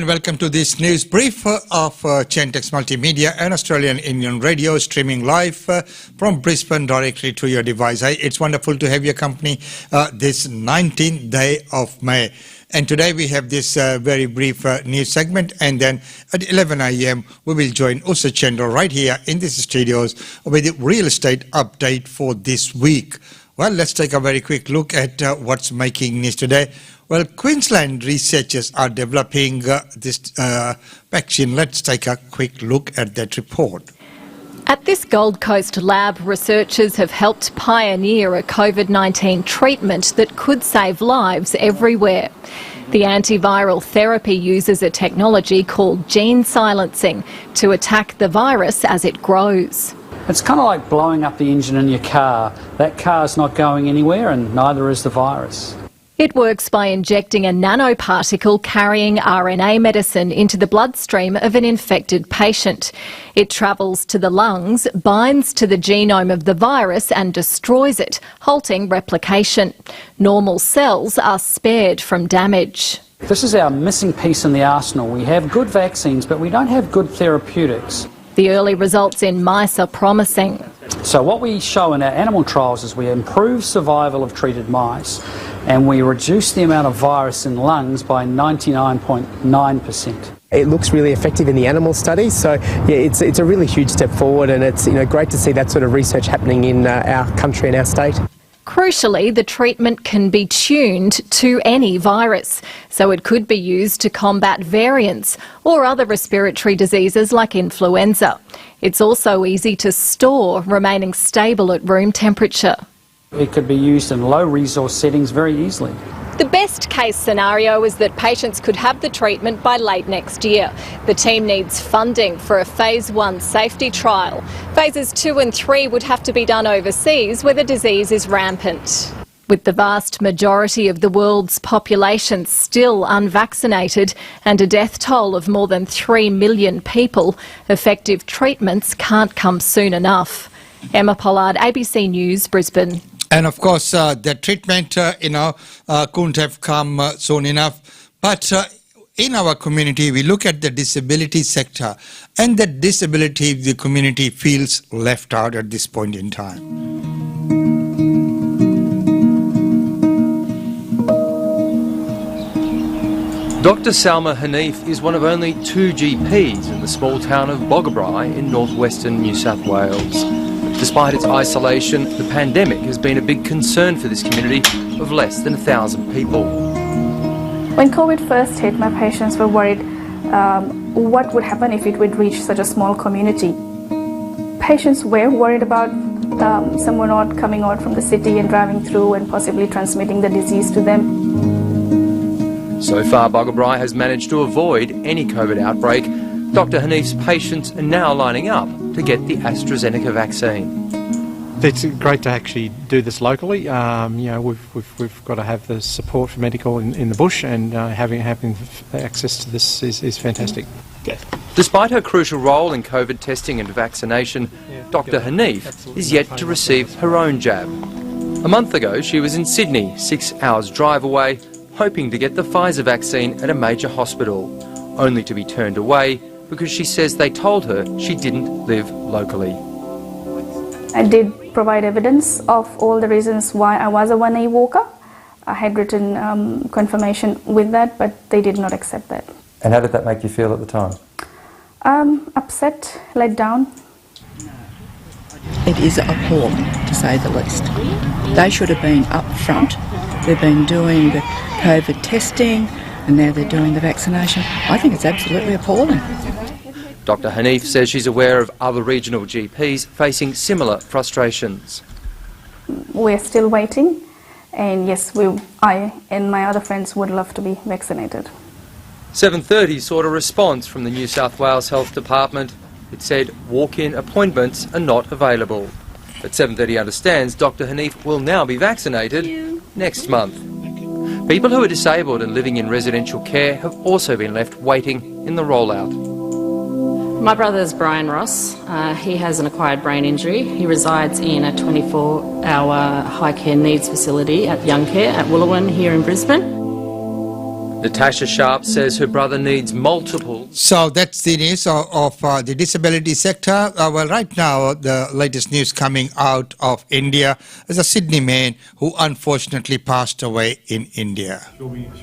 and welcome to this news brief of Gentex Multimedia and Australian Indian Radio, streaming live from Brisbane directly to your device. It's wonderful to have your company this 19th day of May. And today we have this very brief news segment, and then at 11 a.m. we will join Usa Chandra right here in these studios with the real estate update for this week. Well, let's take a very quick look at what's making news today. Well, Queensland researchers are developing this vaccine. Let's take a quick look at that report. At this Gold Coast lab, researchers have helped pioneer a COVID-19 treatment that could save lives everywhere. The antiviral therapy uses a technology called gene silencing to attack the virus as it grows. It's kind of like blowing up the engine in your car. That car's not going anywhere and neither is the virus. It works by injecting a nanoparticle carrying RNA medicine into the bloodstream of an infected patient. It travels to the lungs, binds to the genome of the virus and destroys it, halting replication. Normal cells are spared from damage. This is our missing piece in the arsenal. We have good vaccines, but we don't have good therapeutics. The early results in mice are promising. So what we show in our animal trials is we improve survival of treated mice and we reduce the amount of virus in lungs by 99.9%. It looks really effective in the animal studies, so yeah, it's a really huge step forward, and it's great to see that sort of research happening in our country and our state. Crucially, the treatment can be tuned to any virus, so it could be used to combat variants or other respiratory diseases like influenza. It's also easy to store, remaining stable at room temperature. It could be used in low resource settings very easily. The best case scenario is that patients could have the treatment by late next year. The team needs funding for a phase 1 safety trial. Phases 2 and 3 would have to be done overseas where the disease is rampant. With the vast majority of the world's population still unvaccinated and a death toll of more than 3 million people, effective treatments can't come soon enough. Emma Pollard, ABC News, Brisbane. And of course, the treatment, couldn't have come soon enough. But in our community, we look at the disability sector, and the disability, the community feels left out at this point in time. Dr Salma Hanif is one of only 2 GPs in the small town of Boggabri in northwestern New South Wales. Despite its isolation, the pandemic has been a big concern for this community of less than 1,000 people. When COVID first hit, my patients were worried what would happen if it would reach such a small community. Patients were worried about someone not coming out from the city and driving through and possibly transmitting the disease to them. So far, Boggabri has managed to avoid any COVID outbreak. Dr Hanif's patients are now lining up to get the AstraZeneca vaccine. It's great to actually do this locally. We've got to have the support for medical in the bush, and having access to this is fantastic. Yeah. Despite her crucial role in COVID testing and vaccination, Dr Hanif is yet to receive her own jab. A month ago, she was in Sydney, 6 hours drive away, hoping to get the Pfizer vaccine at a major hospital, only to be turned away because she says they told her she didn't live locally. I did provide evidence of all the reasons why I was a 1A walker. I had written confirmation with that, but they did not accept that. And how did that make you feel at the time? Upset, let down. It is appalling, to say the least. They should have been up front. They've been doing the COVID testing, and now they're doing the vaccination. I think it's absolutely appalling. Dr Hanif says she's aware of other regional GPs facing similar frustrations. We're still waiting, and yes, I and my other friends would love to be vaccinated. 7:30 sought a response from the New South Wales Health Department. It said walk-in appointments are not available. But 7:30 understands Dr Hanif will now be vaccinated next month. People who are disabled and living in residential care have also been left waiting in the rollout. My brother's Brian Ross. He has an acquired brain injury. He resides in a 24-hour high care needs facility at Young Care at Wooloowin here in Brisbane. Natasha Sharp says her brother needs multiple. So that's the news of the disability sector. Well, right now, the latest news coming out of India is a Sydney man who unfortunately passed away in India.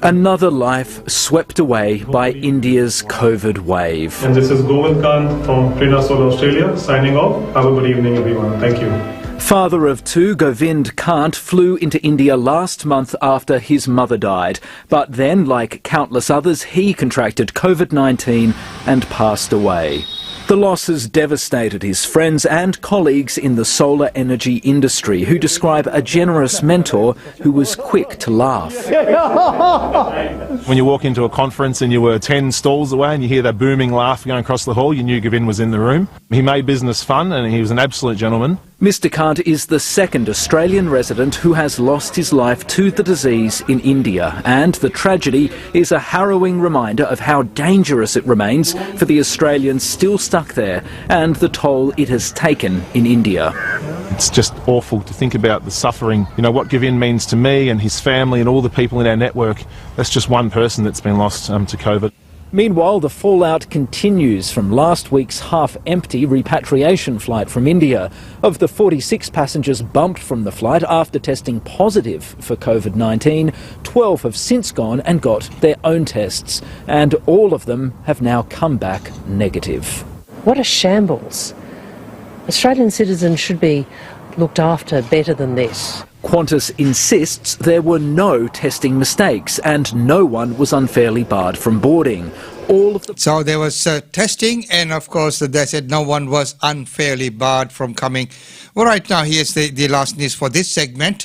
Another life swept away by India's COVID wave. And this is Govind Khan from Prenasol, Australia, signing off. Have a good evening, everyone. Thank you. Father of two, Govind Kant flew into India last month after his mother died. But then, like countless others, he contracted COVID-19 and passed away. The loss has devastated his friends and colleagues in the solar energy industry, who describe a generous mentor who was quick to laugh. When you walk into a conference and you were 10 stalls away and you hear that booming laugh going across the hall, you knew Govind was in the room. He made business fun and he was an absolute gentleman. Mr. Kant is the second Australian resident who has lost his life to the disease in India, and the tragedy is a harrowing reminder of how dangerous it remains for the Australians still stuck there and the toll it has taken in India. It's just awful to think about the suffering, you know, what Govind means to me and his family and all the people in our network. That's just one person that's been lost to COVID. Meanwhile, the fallout continues from last week's half-empty repatriation flight from India. Of the 46 passengers bumped from the flight after testing positive for COVID-19, 12 have since gone and got their own tests, and all of them have now come back negative. What a shambles. Australian citizens should be looked after better than this. Qantas insists there were no testing mistakes and no one was unfairly barred from boarding. So there was testing, and of course they said no one was unfairly barred from coming. Well, right now here's the last news for this segment.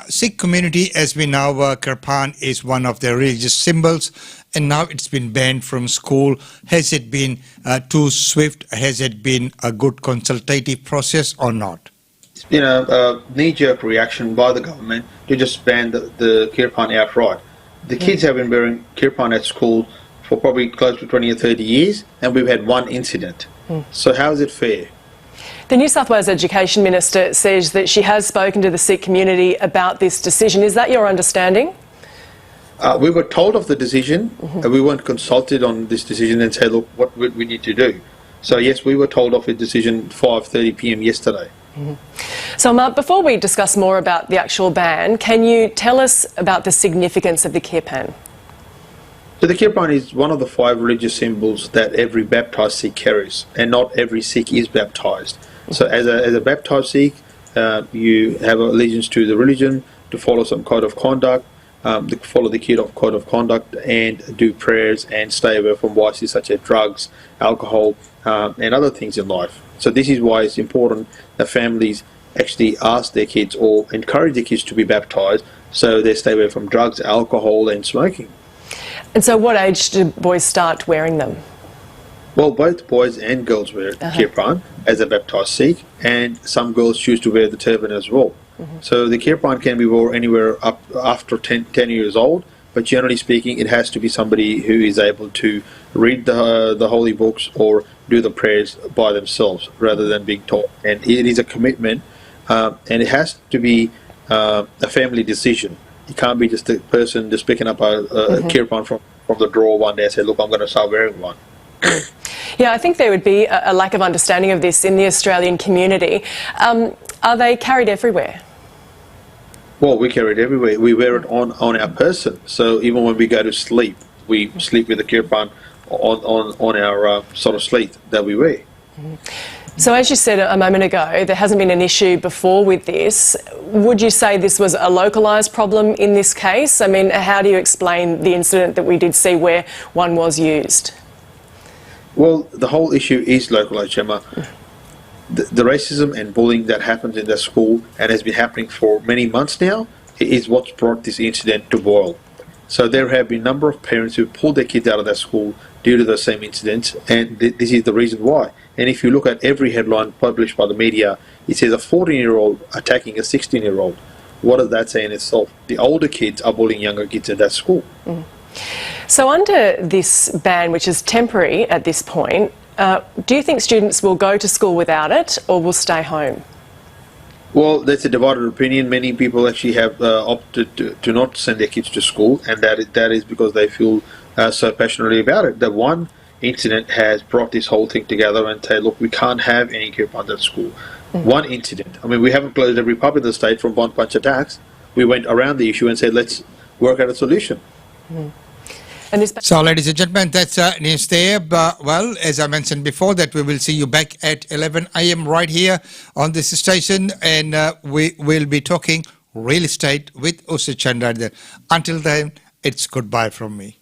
Sikh community, as we know, Kirpan is one of their religious symbols, and now it's been banned from school. Has it been too swift? Has it been a good consultative process or not? You know, a knee-jerk reaction by the government to just ban the kirpan outright. The kids have been wearing kirpan at school for probably close to 20 or 30 years, and we've had one incident. So how is it fair? The New South Wales Education Minister says that she has spoken to the Sikh community about this decision. Is that your understanding? We were told of the decision, we weren't consulted on this decision and said, look, what we need to do. So yes, we were told of a decision 5:30 p.m. yesterday. So Mark, before we discuss more about the actual ban, can you tell us about the significance of the kirpan? So the kirpan is one of the 5 religious symbols that every baptised Sikh carries, and not every Sikh is baptised. So as a baptised Sikh, you have allegiance to the religion, to follow some code of conduct, to follow the code of conduct and do prayers and stay away from vices such as drugs, alcohol and other things in life. So this is why it's important that families actually ask their kids or encourage their kids to be baptised so they stay away from drugs, alcohol and smoking. And so what age do boys start wearing them? Well, both boys and girls wear kirpan as a baptised Sikh, and some girls choose to wear the turban as well. So the kirpan can be worn anywhere up after 10 years old, but generally speaking it has to be somebody who is able to read the holy books or do the prayers by themselves rather than being taught. And it is a commitment, and it has to be a family decision. It can't be just a person just picking up a kirpan from the drawer one day and say, look, I'm going to start wearing one. Yeah, I think there would be a lack of understanding of this in the Australian community. Are they carried everywhere? Well, we carry it everywhere. We wear it on our person. So even when we go to sleep, we sleep with the kirpan on our sort of sleeve that we wear. So as you said a moment ago, there hasn't been an issue before with this. Would you say this was a localised problem in this case? I mean, how do you explain the incident that we did see where one was used? Well, the whole issue is localised, Gemma. The racism and bullying that happens in that school and has been happening for many months now is what's brought this incident to boil. So there have been a number of parents who pulled their kids out of that school due to those same incidents, and this is the reason why. And if you look at every headline published by the media, it says a 14-year-old attacking a 16-year-old. What does that say in itself? The older kids are bullying younger kids in that school. So under this ban, which is temporary at this point, do you think students will go to school without it or will stay home? Well, there's a divided opinion. Many people actually have opted to not send their kids to school, and that is because they feel so passionately about it. The one incident has brought this whole thing together and say, look, we can't have any chiropreneur at school. One incident. I mean, we haven't closed every pub in the state from one punch attacks. We went around the issue and said, let's work out a solution. So, ladies and gentlemen, that's news there. But, well, as I mentioned before, that we will see you back at 11 a.m. right here on this station, and we will be talking real estate with Usha Chandra. Until then, it's goodbye from me.